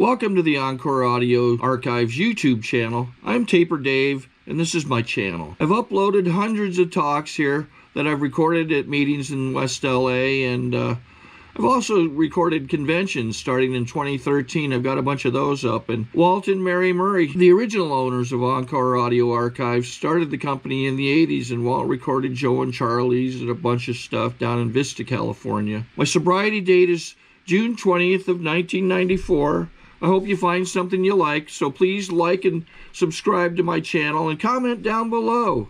Welcome to the Encore Audio Archives YouTube channel. I'm Taper Dave, and this is my channel. I've uploaded hundreds of talks here that I've recorded at meetings in West LA, and I've also recorded conventions starting in 2013. I've got a bunch of those up. And Walt and Mary Murray, the original owners of Encore Audio Archives, started the company in the 80s, and Walt recorded Joe and Charlie's and a bunch of stuff down in Vista, California. My sobriety date is June 20th of 1994. I hope you find something you like, so please like and subscribe to my channel and comment down below.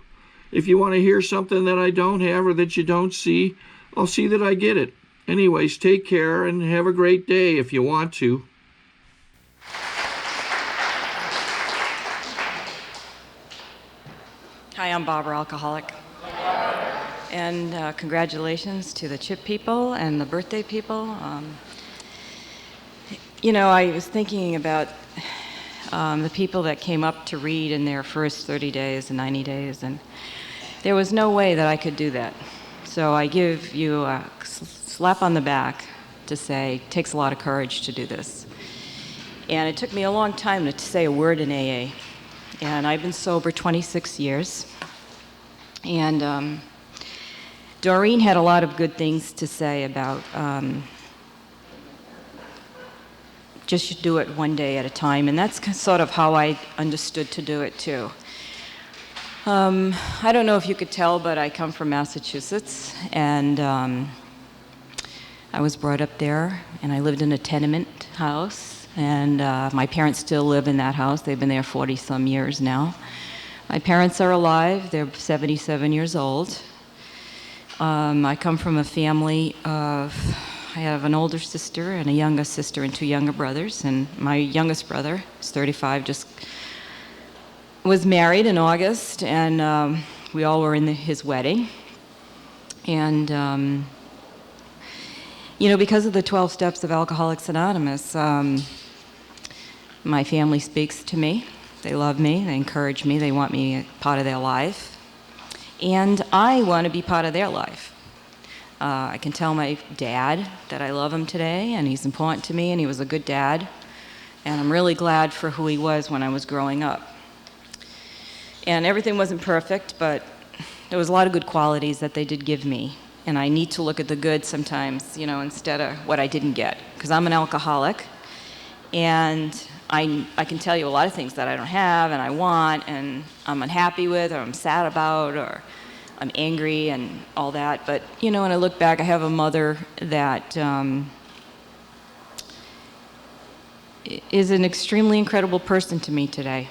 If you want to hear something that I don't have or that you don't see, I'll see that I get it. Anyways, take care and have a great day if you want to. Hi, I'm Barbara, alcoholic. And congratulations to the chip people and the birthday people. You know, I was thinking about the people that came up to read in their first 30 days and 90 days, and there was no way that I could do that. So I give you a slap on the back to say, it takes a lot of courage to do this. And it took me a long time to say a word in AA. And I've been sober 26 years. And Doreen had a lot of good things to say about just do it one day at a time, and that's sort of how I understood to do it too. I don't know if you could tell, but I come from Massachusetts, and I was brought up there, and I lived in a tenement house, and my parents still live in that house. They've been there 40-some years now. My parents are alive. They're 77 years old. I come from a family of I have an older sister and a younger sister and two younger brothers, and my youngest brother is 35, just was married in August, and we all were in his wedding. And you know, because of the 12 steps of Alcoholics Anonymous, my family speaks to me. They love me, they encourage me, they want me part of their life, and I want to be part of their life. I can tell my dad that I love him today, and he's important to me, and he was a good dad, and I'm really glad for who he was when I was growing up. And everything wasn't perfect, but there was a lot of good qualities that they did give me, and I need to look at the good sometimes, you know, instead of what I didn't get, because I'm an alcoholic, and I can tell you a lot of things that I don't have and I want and I'm unhappy with or I'm sad about or I'm angry and all that. But, you know, when I look back, I have a mother that is an extremely incredible person to me today.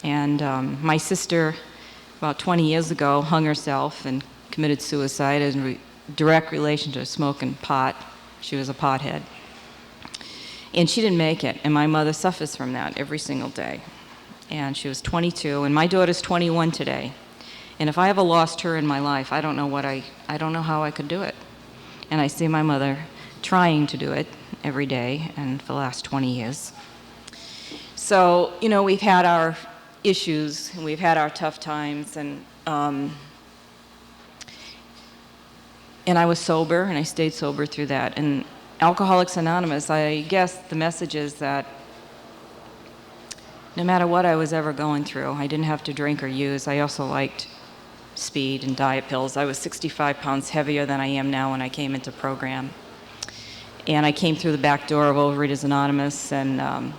And my sister, about 20 years ago, hung herself and committed suicide in direct relation to smoking pot. She was a pothead. And she didn't make it, and my mother suffers from that every single day. And she was 22, and my daughter's 21 today. And if I ever lost her in my life, I don't know how I could do it. And I see my mother trying to do it every day, and for the last 20 years. So, you know, we've had our issues, and we've had our tough times, and I was sober, and I stayed sober through that. And Alcoholics Anonymous, I guess the message is that no matter what I was ever going through, I didn't have to drink or use. I also liked speed and diet pills. I was 65 pounds heavier than I am now when I came into program. And I came through the back door of Overeaters Anonymous, and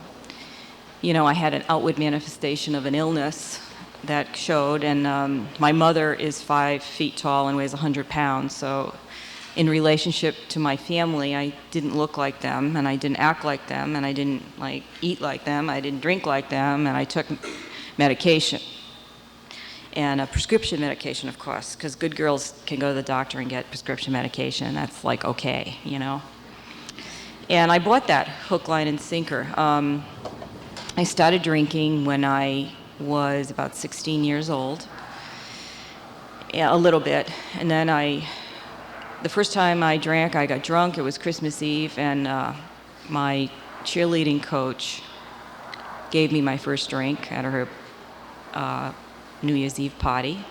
you know, I had an outward manifestation of an illness that showed, and my mother is 5 feet tall and weighs 100 pounds, so in relationship to my family, I didn't look like them, and I didn't act like them, and I didn't eat like them, I didn't drink like them, and I took medication. And a prescription medication, of course, because good girls can go to the doctor and get prescription medication. That's like okay, you know. And I bought that hook, line, and sinker. I started drinking when I was about 16 years old, yeah, a little bit, and then the first time I drank, I got drunk. It was Christmas Eve, and my cheerleading coach gave me my first drink at her New Year's Eve party.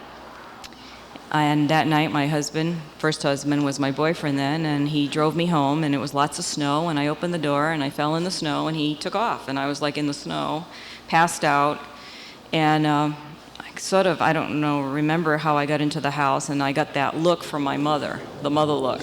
And that night, my husband, first husband, was my boyfriend then, and he drove me home, and it was lots of snow, and I opened the door, and I fell in the snow, and he took off, and I was like in the snow, passed out, and I don't know, remember how I got into the house, and I got that look from my mother, the mother look.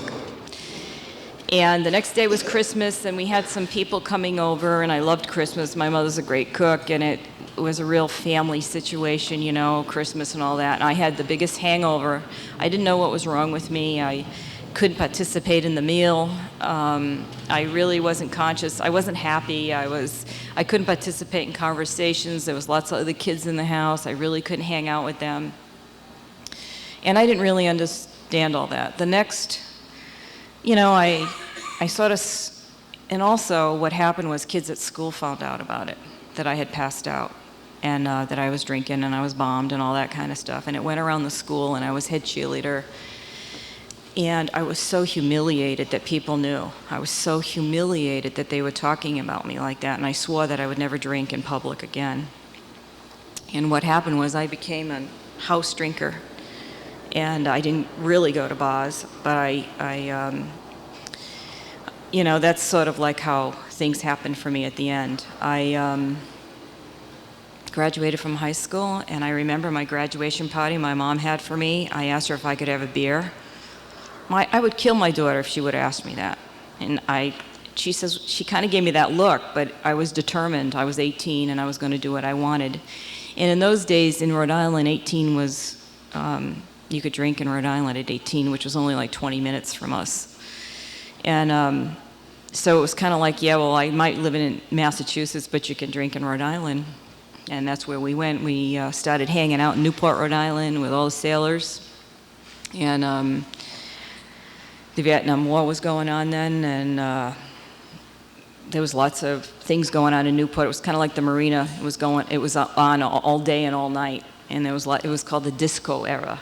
And the next day was Christmas, and we had some people coming over, and I loved Christmas. My mother's a great cook, and it was a real family situation, you know, Christmas and all that. And I had the biggest hangover. I didn't know what was wrong with me. I couldn't participate in the meal. I really wasn't conscious. I wasn't happy. I couldn't participate in conversations. There was lots of other kids in the house. I really couldn't hang out with them. And I didn't really understand all that. The next, you know, I sort of, and also what happened was kids at school found out about it, that I had passed out, and that I was drinking and I was bombed and all that kind of stuff. And it went around the school, and I was head cheerleader. And I was so humiliated that people knew. I was so humiliated that they were talking about me like that, and I swore that I would never drink in public again. And what happened was I became a house drinker, and I didn't really go to bars, but you know, that's sort of like how things happened for me at the end. I graduated from high school, and I remember my graduation party my mom had for me. I asked her if I could have a beer. I would kill my daughter if she would have asked me that. And she says, she kind of gave me that look, but I was determined. I was 18, and I was going to do what I wanted. And in those days in Rhode Island, 18 was, you could drink in Rhode Island at 18, which was only like 20 minutes from us. And so it was kind of like, yeah, well, I might live in Massachusetts, but you can drink in Rhode Island. And that's where we went. We started hanging out in Newport, Rhode Island with all the sailors. And the Vietnam War was going on then, and there was lots of things going on in Newport. It was kind of like the marina. It was on all day and all night. And it was called the disco era.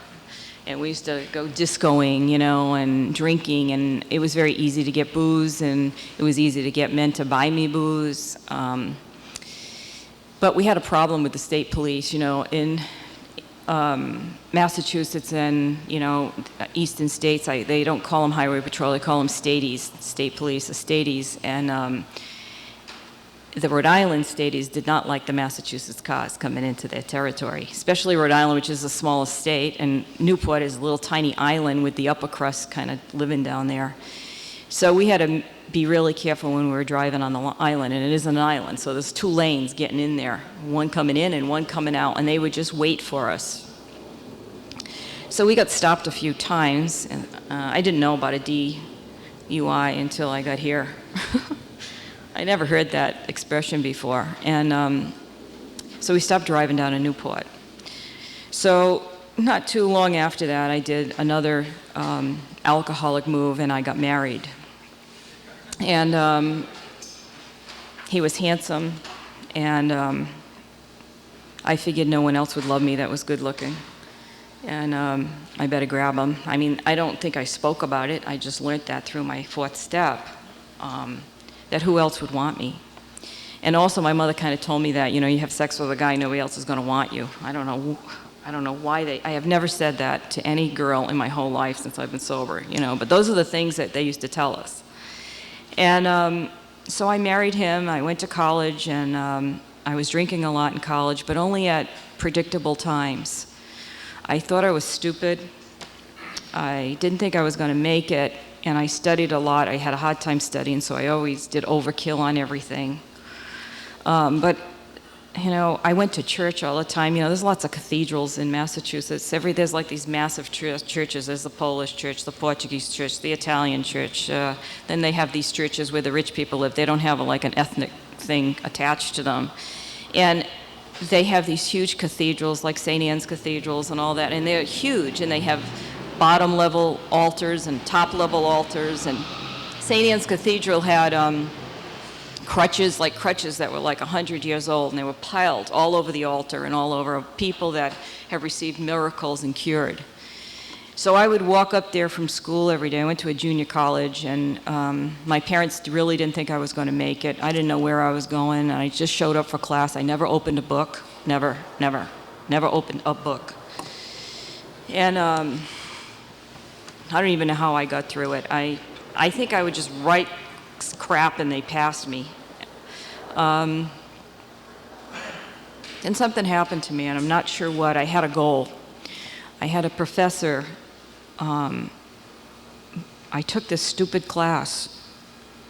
And we used to go discoing, you know, and drinking, and it was very easy to get booze, and it was easy to get men to buy me booze. But we had a problem with the state police, you know, in Massachusetts and, you know, eastern states. They don't call them highway patrol, they call them staties, state police, the staties. And the Rhode Island staties did not like the Massachusetts cars coming into their territory, especially Rhode Island, which is the smallest state, and Newport is a little tiny island with the upper crust kind of living down there. So we had to be really careful when we were driving on the island, and it is an island, so there's 2 lanes getting in there, one coming in and one coming out, and they would just wait for us. So we got stopped a few times, and I didn't know about a DUI until I got here. I never heard that expression before. And so we stopped driving down to Newport. So not too long after that, I did another alcoholic move, and I got married. And he was handsome, and I figured no one else would love me that was good looking. And I better grab him. I mean, I don't think I spoke about it. I just learned that through my 4th step. That who else would want me. And also my mother kind of told me that, you know, you have sex with a guy, nobody else is going to want you. I don't know why I have never said that to any girl in my whole life since I've been sober, you know, but those are the things that they used to tell us. And so I married him, I went to college, and I was drinking a lot in college, but only at predictable times. I thought I was stupid. I didn't think I was going to make it. And I studied a lot. I had a hard time studying, so I always did overkill on everything. But, you know, I went to church all the time. You know, there's lots of cathedrals in Massachusetts. There's like these massive churches. There's the Polish church, the Portuguese church, the Italian church. Then they have these churches where the rich people live. They don't have like an ethnic thing attached to them. And they have these huge cathedrals, like St. Anne's cathedrals and all that. And they're huge, and they have bottom level altars and top level altars. And St. Anne's Cathedral had crutches that were like 100 years old, and they were piled all over the altar and all over people that have received miracles and cured. So I would walk up there from school every day. I went to a junior college, and my parents really didn't think I was going to make it. I didn't know where I was going, and I just showed up for class. I never opened a book, never opened a book. And I don't even know how I got through it. I think I would just write crap and they passed me. And something happened to me, and I'm not sure what. I had a goal. I had a professor. I took this stupid class,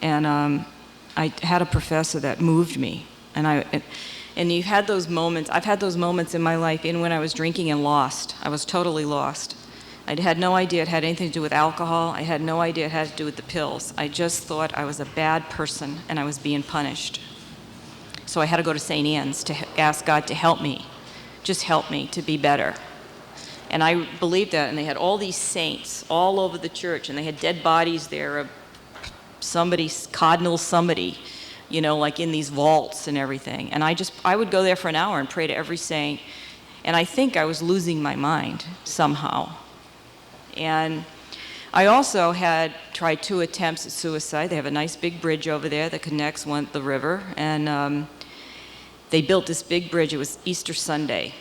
and I had a professor that moved me. And you've had those moments. I've had those moments in my life, even when I was drinking and lost. I was totally lost. I had no idea it had anything to do with alcohol. I had no idea it had to do with the pills. I just thought I was a bad person and I was being punished. So I had to go to St. Anne's to ask God to help me, just help me to be better. And I believed that, and they had all these saints all over the church, and they had dead bodies there of somebody, Cardinal somebody, you know, like in these vaults and everything. And I would go there for an hour and pray to every saint, and I think I was losing my mind somehow. And I also had tried 2 attempts at suicide. They have a nice big bridge over there that connects the river, and they built this big bridge. It was Easter Sunday,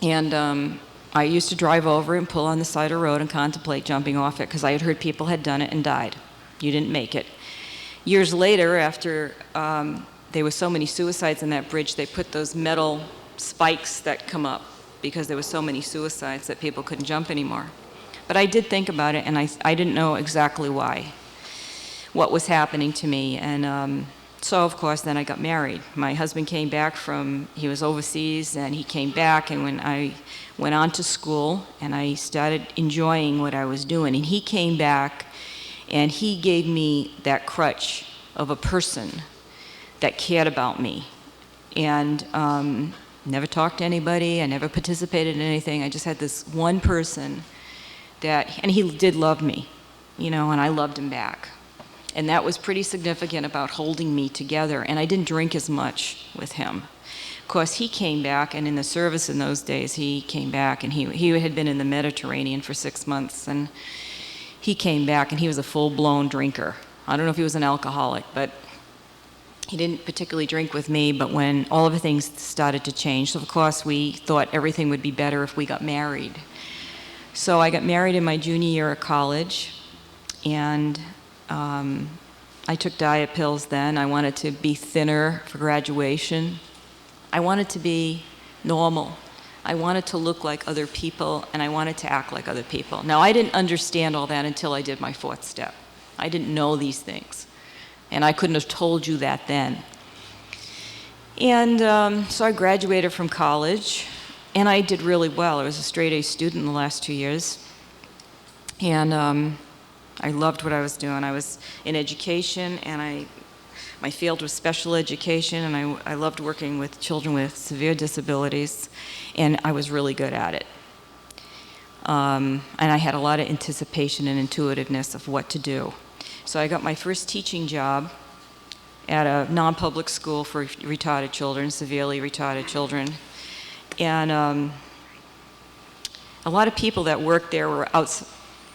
and I used to drive over and pull on the side of the road and contemplate jumping off it because I had heard people had done it and died. You didn't make it. Years later, after there were so many suicides on that bridge, they put those metal spikes that come up because there were so many suicides that people couldn't jump anymore. But I did think about it, and I didn't know exactly why, what was happening to me. And so, of course, then I got married. My husband came back he was overseas, and he came back, and when I went on to school, and I started enjoying what I was doing, and he came back, and he gave me that crutch of a person that cared about me. And never talked to anybody, I never participated in anything, I just had this one person and he did love me, you know, and I loved him back. And that was pretty significant about holding me together, and I didn't drink as much with him. Of course, he came back, and in the service in those days, he came back, and he had been in the Mediterranean for 6 months, and he came back, and he was a full-blown drinker. I don't know if he was an alcoholic, but he didn't particularly drink with me, but when all of the things started to change, so of course we thought everything would be better if we got married. So I got married in my junior year of college, and I took diet pills then. I wanted to be thinner for graduation. I wanted to be normal. I wanted to look like other people, and I wanted to act like other people. Now, I didn't understand all that until I did my 4th step. I didn't know these things, and I couldn't have told you that then. And so I graduated from college, and I did really well. I was a straight A student in the last 2 years, and I loved what I was doing. I was in education, and my field was special education, and I loved working with children with severe disabilities, and I was really good at it. And I had a lot of anticipation and intuitiveness of what to do. So I got my first teaching job at a non-public school for retarded children, severely retarded children. And a lot of people that worked there were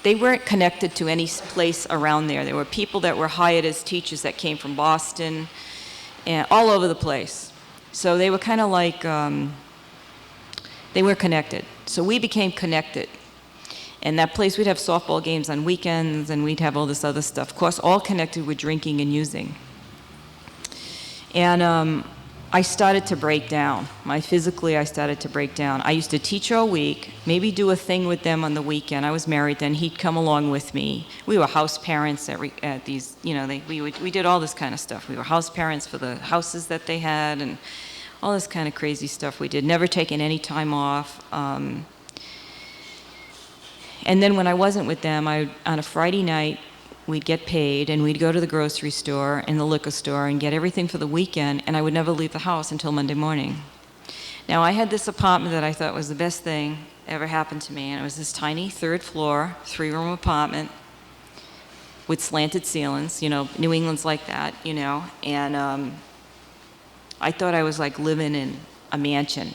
they weren't connected to any place around there. There were people that were hired as teachers that came from Boston and all over the place. So they were kind of like, they were connected. So we became connected. And that place, we'd have softball games on weekends, and we'd have all this other stuff. Of course, all connected with drinking and using. And I started to break down. Physically, I started to break down. I used to teach all week, maybe do a thing with them on the weekend. I was married then. He'd come along with me. We were house parents at these, you know, we did all this kind of stuff. We were house parents for the houses that they had, and all this kind of crazy stuff we did. Never taking any time off. And then when I wasn't with them, on a Friday night, we'd get paid, and we'd go to the grocery store and the liquor store and get everything for the weekend, and I would never leave the house until Monday morning. Now, I had this apartment that I thought was the best thing ever happened to me, and it was this tiny 3rd floor, 3-room apartment with slanted ceilings. You know, New England's like that, you know, and I thought I was like living in a mansion.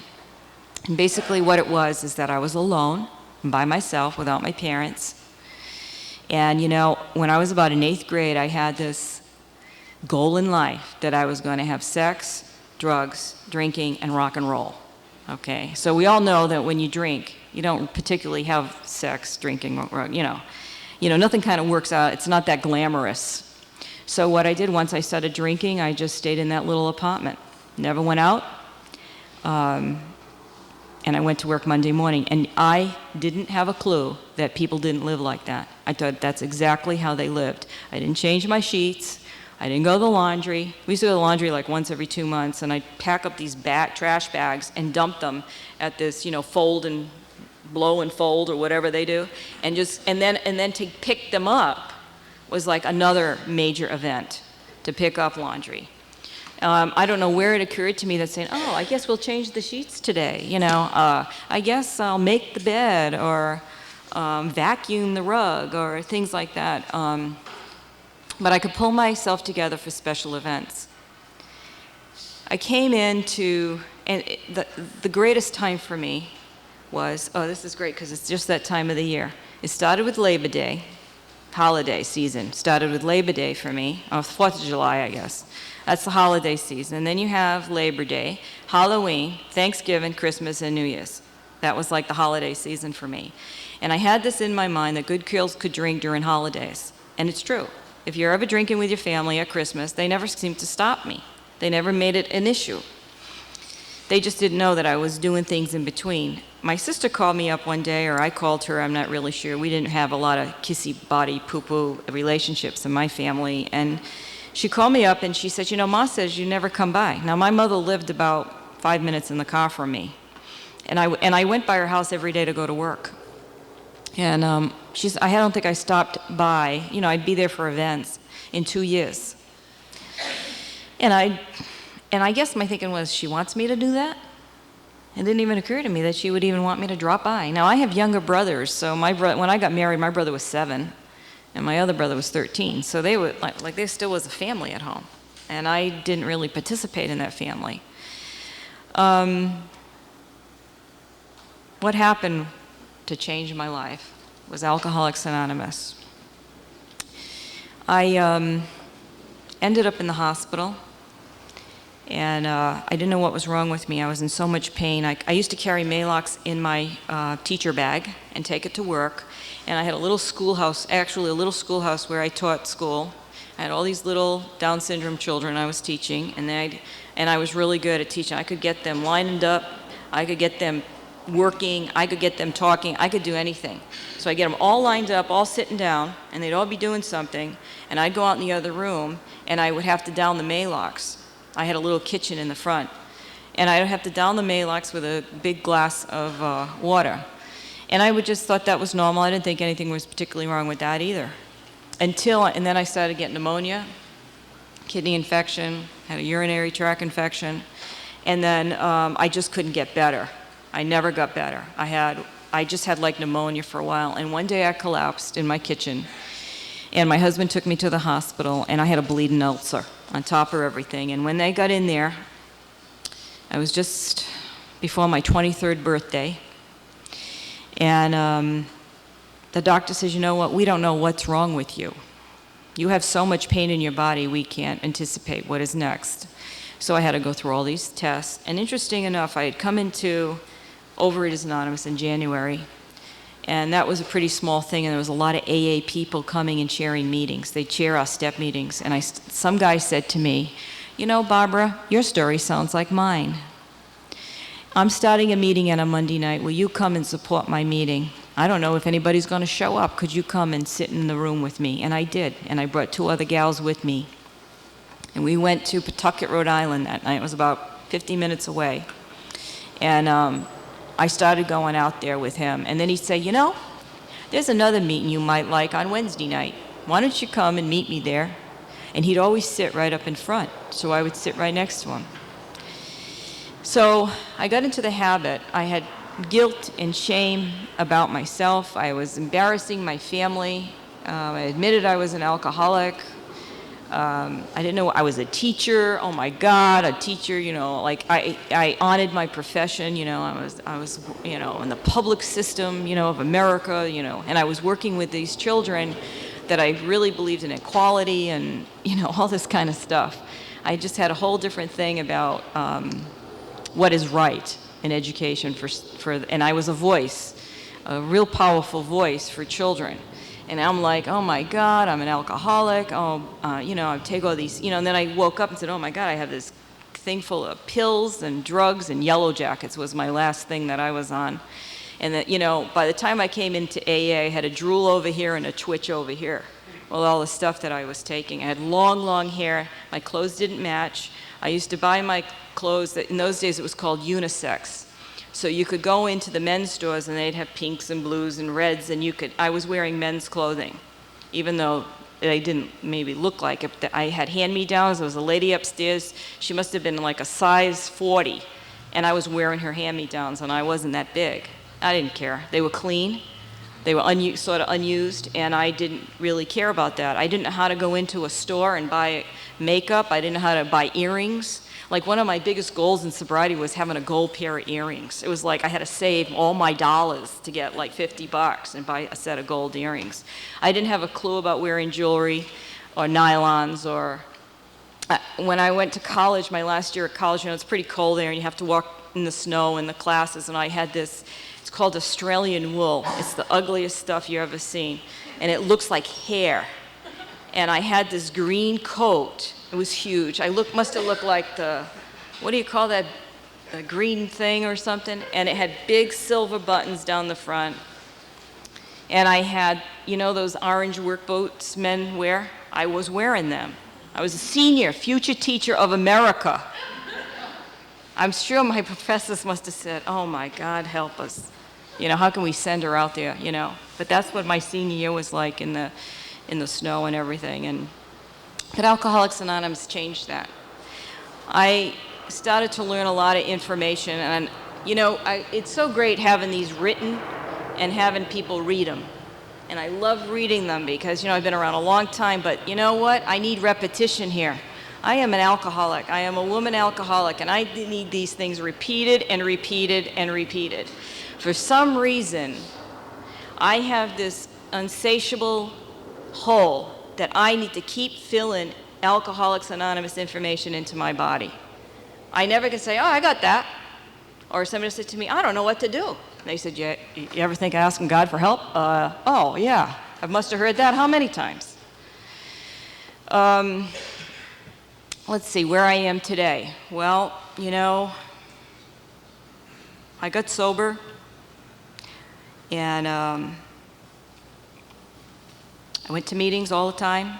And basically what it was is that I was alone, by myself, without my parents. And, you know, when I was about in 8th grade, I had this goal in life that I was going to have sex, drugs, drinking, and rock and roll. Okay? So we all know that when you drink, you don't particularly have sex, drinking, you know. nothing kind of works out. It's not that glamorous. So what I did once I started drinking, I just stayed in that little apartment. Never went out. And I went to work Monday morning. And I didn't have a clue that people didn't live like that. I thought that's exactly how they lived. I didn't change my sheets. I didn't go to the laundry. We used to go to the laundry like once every 2 months, and I'd pack up these trash bags and dump them at this, fold and blow and fold or whatever they do, and then to pick them up was like another major event, to pick up laundry. I don't know where it occurred to me that saying, oh, I guess we'll change the sheets today, I guess I'll make the bed or vacuum the rug or things like that. But I could pull myself together for special events. I came into, and the greatest time for me was, this is great because it's just that time of the year. It started with Labor Day, holiday season. Started with Labor Day for me, 4th of July, I guess. That's the holiday season. And then you have Labor Day, Halloween, Thanksgiving, Christmas, and New Year's. That was like the holiday season for me. And I had this in my mind that good girls could drink during holidays. And it's true. If you're ever drinking with your family at Christmas, they never seemed to stop me. They never made it an issue. They just didn't know that I was doing things in between. My sister called me up one day, or I called her, I'm not really sure. We didn't have a lot of kissy body poo-poo relationships in my family. And she called me up and she said, Ma says you never come by. Now, my mother lived about 5 minutes in the car from me. And I went by her house every day to go to work. And I don't think I stopped by. I'd be there for events in 2 years. And I guess my thinking was, she wants me to do that? It didn't even occur to me that she would even want me to drop by. Now, I have younger brothers, so when I got married, my brother was 7, and my other brother was 13. So they were like there still was a family at home, and I didn't really participate in that family. What happened to change my life was Alcoholics Anonymous. I ended up in the hospital. And I didn't know what was wrong with me. I was in so much pain. I used to carry Maalox in my teacher bag and take it to work. And I had a little schoolhouse, actually a little schoolhouse where I taught school. I had all these little Down syndrome children I was teaching, and I was really good at teaching. I could get them lined up. I could get them working. I could get them talking. I could do anything. So I get them all lined up, all sitting down, and they'd all be doing something. And I'd go out in the other room, and I would have to down the Maalox. I had a little kitchen in the front. And I would have to down the Maalox with a big glass of water. And I would just thought that was normal. I didn't think anything was particularly wrong with that either. And then I started getting pneumonia, kidney infection, had a urinary tract infection. And then I just couldn't get better. I never got better. I just had like pneumonia for a while. And one day I collapsed in my kitchen. And my husband took me to the hospital, and I had a bleeding ulcer on top of everything. And when they got in there, I was just before my 23rd birthday. And the doctor says, you know what, we don't know what's wrong with you. You have so much pain in your body, we can't anticipate what is next. So I had to go through all these tests. And interesting enough, I had come into Overeaters Anonymous in January. And that was a pretty small thing, and there was a lot of AA people coming and chairing meetings. They chair our step meetings. And some guy said to me, Barbara, your story sounds like mine. I'm starting a meeting on a Monday night. Will you come and support my meeting? I don't know if anybody's going to show up. Could you come and sit in the room with me? And I did. And I brought 2 other gals with me. And we went to Pawtucket, Rhode Island that night. It was about 50 minutes away. And I started going out there with him. And then he'd say, there's another meeting you might like on Wednesday night. Why don't you come and meet me there? And he'd always sit right up in front. So I would sit right next to him. So I got into the habit. I had guilt and shame about myself. I was embarrassing my family. I admitted I was an alcoholic. I didn't know I was a teacher. Oh my God, a teacher! I honored my profession. I was in the public system, of America. And I was working with these children that I really believed in equality and all this kind of stuff. I just had a whole different thing about what is right in education and I was a voice, a real powerful voice for children. And I'm like, oh my God, I'm an alcoholic. Oh, I take all these, and then I woke up and said, oh my God, I have this thing full of pills and drugs, and Yellow Jackets was my last thing that I was on. And that, by the time I came into AA, I had a drool over here and a twitch over here with all the stuff that I was taking. I had long, long hair. My clothes didn't match. I used to buy my clothes, in those days it was called unisex. So you could go into the men's stores and they'd have pinks and blues and reds, and I was wearing men's clothing, even though they didn't maybe look like it. I had hand-me-downs. There was a lady upstairs. She must have been like a size 40, and I was wearing her hand-me-downs, and I wasn't that big. I didn't care. They were clean. They were sort of unused, and I didn't really care about that. I didn't know how to go into a store and buy makeup. I didn't know how to buy earrings. Like, one of my biggest goals in sobriety was having a gold pair of earrings. It was like I had to save all my dollars to get like $50 and buy a set of gold earrings. I didn't have a clue about wearing jewelry or nylons or... when I went to college, my last year at college, it's pretty cold there, and you have to walk in the snow in the classes, and I had this, it's called Australian wool. It's the ugliest stuff you've ever seen, and it looks like hair. And I had this green coat. It was huge. Must have looked like what do you call that, a green thing or something? And it had big silver buttons down the front. And I had, those orange work boots men wear? I was wearing them. I was a senior, future teacher of America. I'm sure my professors must have said, oh my God, help us. How can we send her out there, But that's what my senior year was like in the snow and everything. But Alcoholics Anonymous changed that. I started to learn a lot of information, and it's so great having these written and having people read them. And I love reading them because, I've been around a long time, but you know what? I need repetition here. I am an alcoholic. I am a woman alcoholic, and I need these things repeated and repeated and repeated. For some reason, I have this insatiable hole that I need to keep filling Alcoholics Anonymous information into my body. I never can say, oh, I got that. Or somebody said to me, I don't know what to do. And they said, you ever think of asking God for help? Oh, yeah. I must have heard that how many times? Let's see, where I am today. Well, I got sober, and I went to meetings all the time.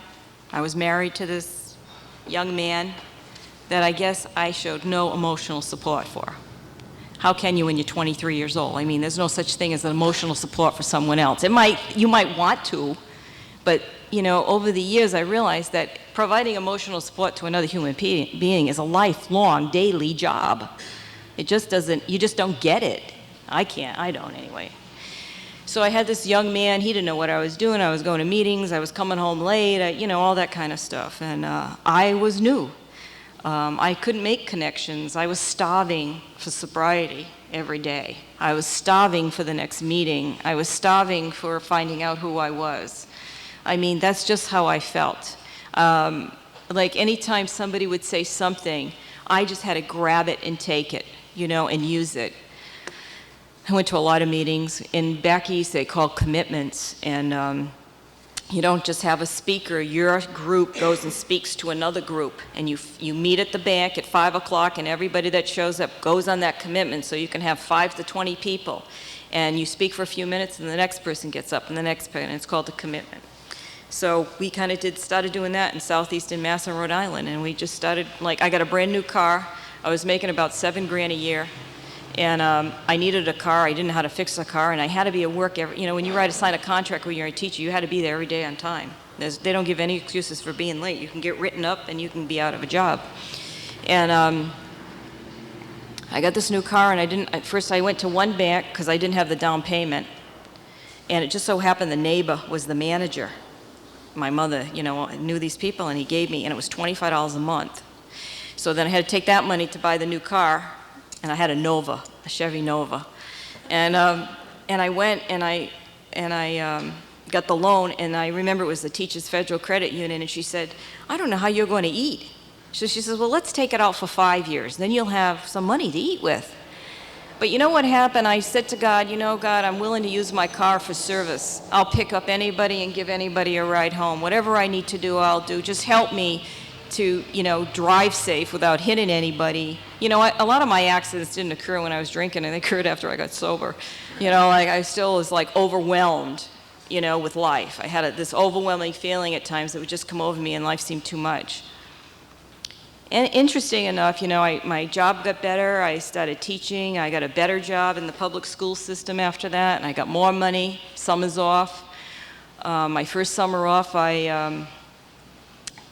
I was married to this young man that I guess I showed no emotional support for. How can you when you're 23 years old? I mean, there's no such thing as an emotional support for someone else. You might want to, but over the years I realized that providing emotional support to another human being is a lifelong, daily job. You just don't get it. I don't anyway. So I had this young man, he didn't know what I was doing. I was going to meetings, I was coming home late, all that kind of stuff. And I was new. I couldn't make connections. I was starving for sobriety every day. I was starving for the next meeting. I was starving for finding out who I was. I mean, that's just how I felt. Like anytime somebody would say something, I just had to grab it and take it, and use it. I went to a lot of meetings. In back east, they call commitments, and you don't just have a speaker. Your group goes and speaks to another group, and you meet at the bank at 5 o'clock, and everybody that shows up goes on that commitment, so you can have 5 to 20 people. And you speak for a few minutes, and the next person gets up, and the next person, and it's called a commitment. So we kind of started doing that in southeastern Mass and Rhode Island, and we just started, I got a brand new car. I was making about $7 grand a year. And I needed a car. I didn't know how to fix a car, and I had to be at work when you sign a contract when you're a teacher, you had to be there every day on time. They don't give any excuses for being late. You can get written up, and you can be out of a job. And I got this new car, and at first I went to one bank because I didn't have the down payment. And it just so happened the neighbor was the manager. My mother, knew these people, and he gave me, and it was $25 a month. So then I had to take that money to buy the new car. And I had a Chevy Nova, and I went and I got the loan, and I remember it was the Teachers Federal Credit Union, and she said, I don't know how you're going to eat. So she says, well, let's take it out for 5 years, then you'll have some money to eat with. But you know what happened? I said to God, you know, God, I'm willing to use my car for service. I'll pick up anybody and give anybody a ride home. Whatever I need to do, I'll do. Just help me to, you know, drive safe without hitting anybody. You know, a lot of my accidents didn't occur when I was drinking, and they occurred after I got sober. You know, like I still was like overwhelmed, you know, with life. I had this overwhelming feeling at times that would just come over me, and life seemed too much. And interesting enough, you know, my job got better. I started teaching. I got a better job in the public school system after that, and I got more money. Summers off. My first summer off, I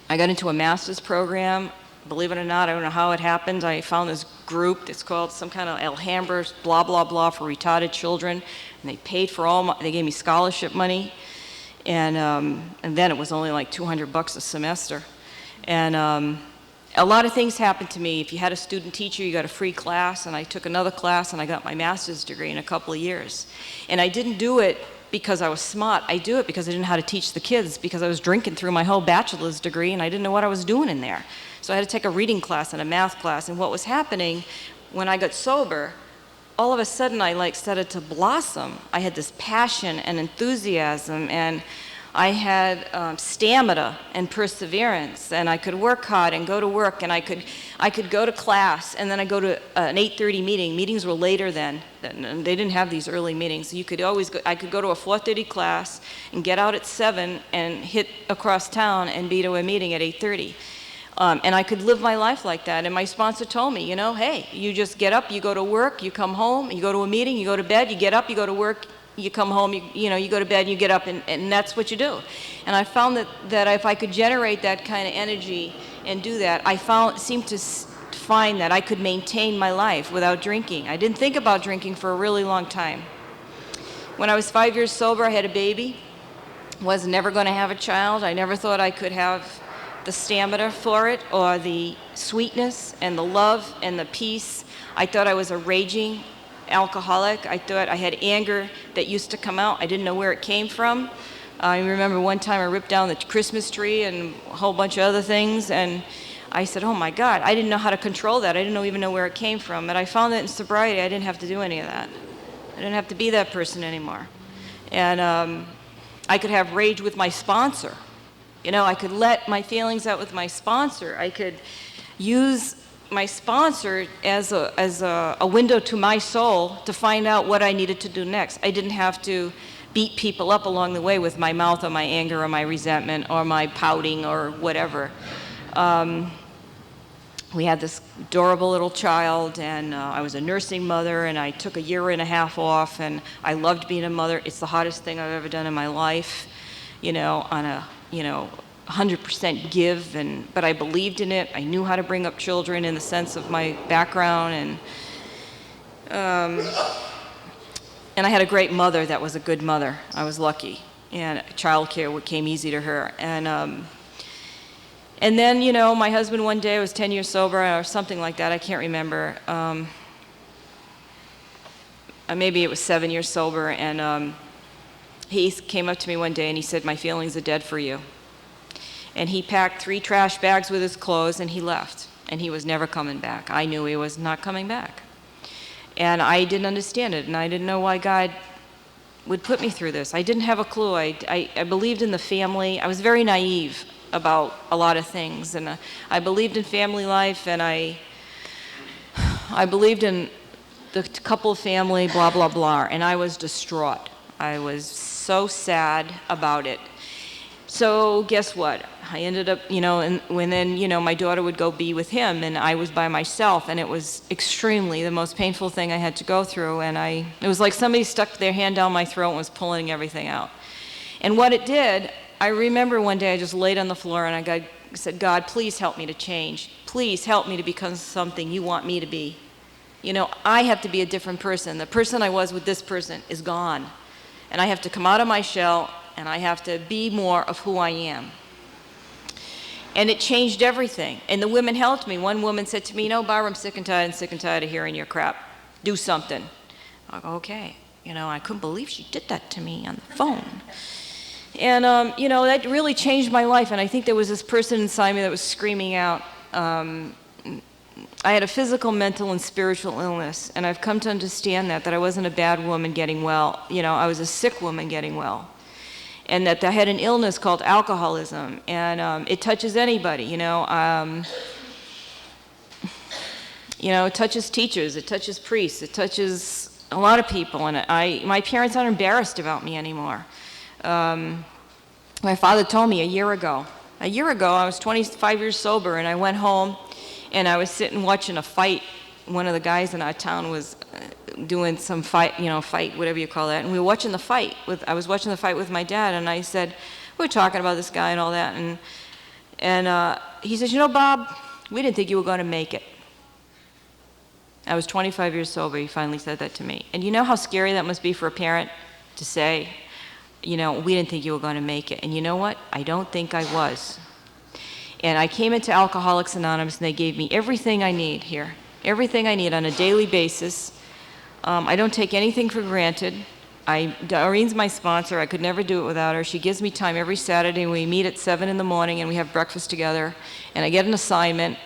got into a master's program. Believe it or not, I don't know how it happened. I found this group. It's called some kind of Alhambra, blah, blah, blah, for retarded children. And they paid for they gave me scholarship money. And then it was only like $200 a semester. And a lot of things happened to me. If you had a student teacher, you got a free class, and I took another class, and I got my master's degree in a couple of years. And I didn't do it because I was smart. I do it because I didn't know how to teach the kids, because I was drinking through my whole bachelor's degree, and I didn't know what I was doing in there. So I had to take a reading class and a math class, and what was happening when I got sober, all of a sudden I started to blossom. I had this passion and enthusiasm, and I had stamina and perseverance, and I could work hard and go to work, and I could go to class, and then I go to an 8:30 meeting. Meetings were later then. They didn't have these early meetings. You could always go, I could go to a 4:30 class and get out at 7 and hit across town and be to a meeting at 8:30. And I could live my life like that. And my sponsor told me, you know, hey, you just get up, you go to work, you come home, you go to a meeting, you go to bed, you get up, you go to work, you come home, you go to bed, you get up, and that's what you do. And I found that if I could generate that kind of energy and do that, seemed to find that I could maintain my life without drinking. I didn't think about drinking for a really long time. When I was 5 years sober, I had a baby. Was never going to have a child. I never thought I could have the stamina for it, or the sweetness and the love and the peace. I thought I was a raging alcoholic. I thought I had anger that used to come out. I didn't know where it came from. I remember one time I ripped down the Christmas tree and a whole bunch of other things, and I said, oh my God, I didn't know how to control that. I didn't even know where it came from. But I found that in sobriety, I didn't have to do any of that. I didn't have to be that person anymore. And I could have rage with my sponsor. You know, I could let my feelings out with my sponsor. I could use my sponsor as a window to my soul to find out what I needed to do next. I didn't have to beat people up along the way with my mouth or my anger or my resentment or my pouting or whatever. We had this adorable little child, and I was a nursing mother, and I took a year and a half off, and I loved being a mother. It's the hardest thing I've ever done in my life, you know, on a 100% give, but I believed in it. I knew how to bring up children in the sense of my background, and I had a great mother that was a good mother. I was lucky, and childcare came easy to her. And then, you know, my husband one day was 10 years sober or something like that. I can't remember. Maybe it was 7 years sober, and he came up to me one day and he said, my feelings are dead for you. And he packed 3 trash bags with his clothes and he left. And he was never coming back. I knew he was not coming back. And I didn't understand it, and I didn't know why God would put me through this. I didn't have a clue. I believed in the family. I was very naive about a lot of things. And I believed in family life, and I believed in the couple family, blah, blah, blah. And I was distraught. I was so sad about it. So guess what? I ended up, you know, and then, you know, my daughter would go be with him, and I was by myself, and it was extremely the most painful thing I had to go through. And it was like somebody stuck their hand down my throat and was pulling everything out. And what it did, I remember one day I just laid on the floor and I said, God, please help me to change. Please help me to become something you want me to be. You know, I have to be a different person. The person I was with this person is gone. And I have to come out of my shell, and I have to be more of who I am. And it changed everything. And the women helped me. One woman said to me, you know, Barbara, I'm sick and tired of hearing your crap. Do something. I go, okay. You know, I couldn't believe she did that to me on the phone. And, you know, that really changed my life. And I think there was this person inside me that was screaming out, I had a physical, mental, and spiritual illness, and I've come to understand that I wasn't a bad woman getting well. You know, I was a sick woman getting well. And that I had an illness called alcoholism, and it touches anybody, you know. It touches teachers, it touches priests, it touches a lot of people, and my parents aren't embarrassed about me anymore. My father told me a year ago, I was 25 years sober, and I went home, and I was sitting watching a fight. One of the guys in our town was doing some fight, whatever you call that, and we were watching the fight. I was watching the fight with my dad, and I said, we were talking about this guy and all that, and he says, Bob, we didn't think you were going to make it. I was 25 years sober. He finally said that to me. And you know how scary that must be for a parent to say, we didn't think you were going to make it. And you know what? I don't think I was. And I came into Alcoholics Anonymous, and they gave me everything I need here, everything I need on a daily basis. I don't take anything for granted. Doreen's my sponsor. I could never do it without her. She gives me time every Saturday. We meet at 7 in the morning, and we have breakfast together. And I get an assignment.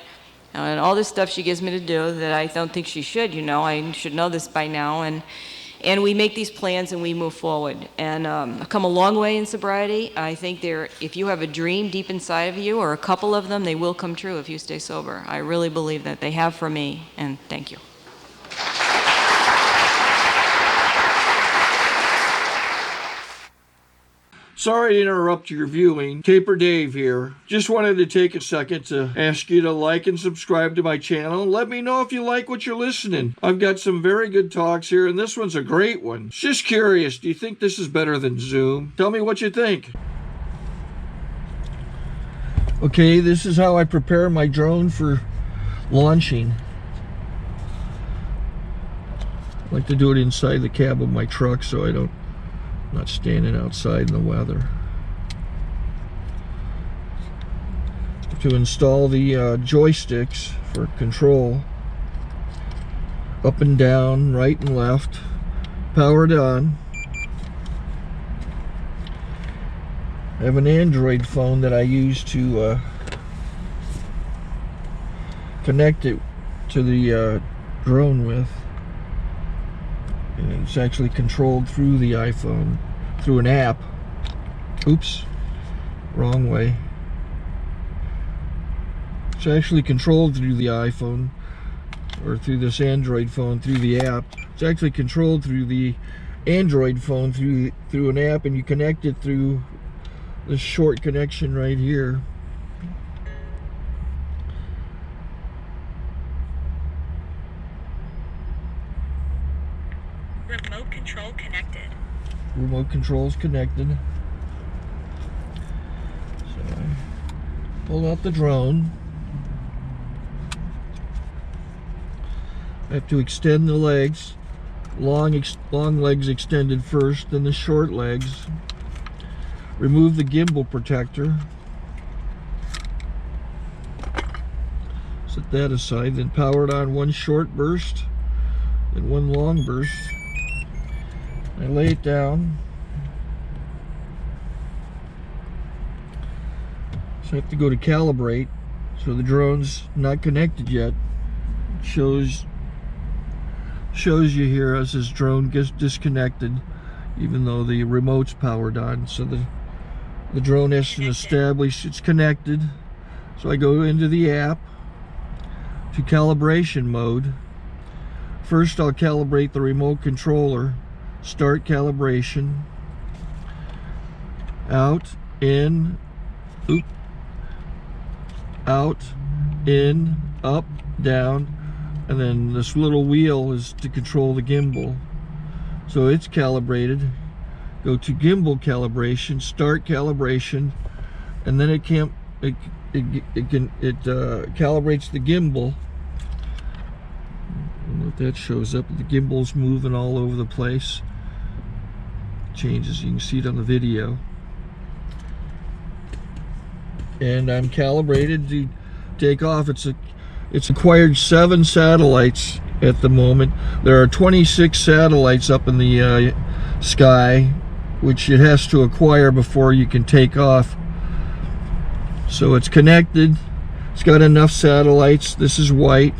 And all this stuff she gives me to do that I don't think she should, I should know this by now. And we make these plans and we move forward. And I've come a long way in sobriety. I think if you have a dream deep inside of you, or a couple of them, they will come true if you stay sober. I really believe that they have for me, and thank you. Sorry to interrupt your viewing. Taper Dave here. Just wanted to take a second to ask you to like and subscribe to my channel. Let me know if you like what you're listening. I've got some very good talks here, and this one's a great one. Just curious, do you think this is better than Zoom? Tell me what you think. Okay, this is how I prepare my drone for launching. I like to do it inside the cab of my truck so I'm not standing outside in the weather. To install the joysticks for control, up and down, right and left, powered on. I have an Android phone that I use to connect it to the drone with. And it's actually controlled through the iPhone, through an app. Oops, wrong way. It's actually controlled through the iPhone, or through this Android phone, through the app. It's actually controlled through the Android phone, through an app, and you connect it through this short connection right here. Remote control connected. Remote control's connected. So I pull out the drone. I have to extend the legs. Long legs extended first, then the short legs. Remove the gimbal protector. Set that aside, then power it on one short burst, then one long burst. I lay it down. So I have to go to calibrate. So the drone's not connected yet. It shows you here as this drone gets disconnected, even though the remote's powered on. So the drone has to establish it's connected. So I go into the app to calibration mode. First I'll calibrate the remote controller. Start calibration. Out, in, oop, out, in, up, down, and then this little wheel is to control the gimbal. So it's calibrated. Go to gimbal calibration, start calibration, and then it calibrates the gimbal. I don't know if that shows up. The gimbal's moving all over the place. Changes, you can see it on the video. And I'm calibrated to take off. It's acquired 7 satellites at the moment. There are 26 satellites up in the sky, which it has to acquire before you can take off. So it's connected. It's got enough satellites. This is white.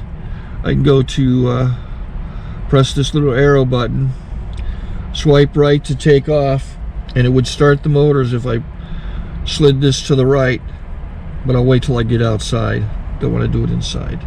I can go to press this little arrow button, swipe right to take off, and it would start the motors if I slid this to the right, but I'll wait till I get outside. Don't want to do it inside.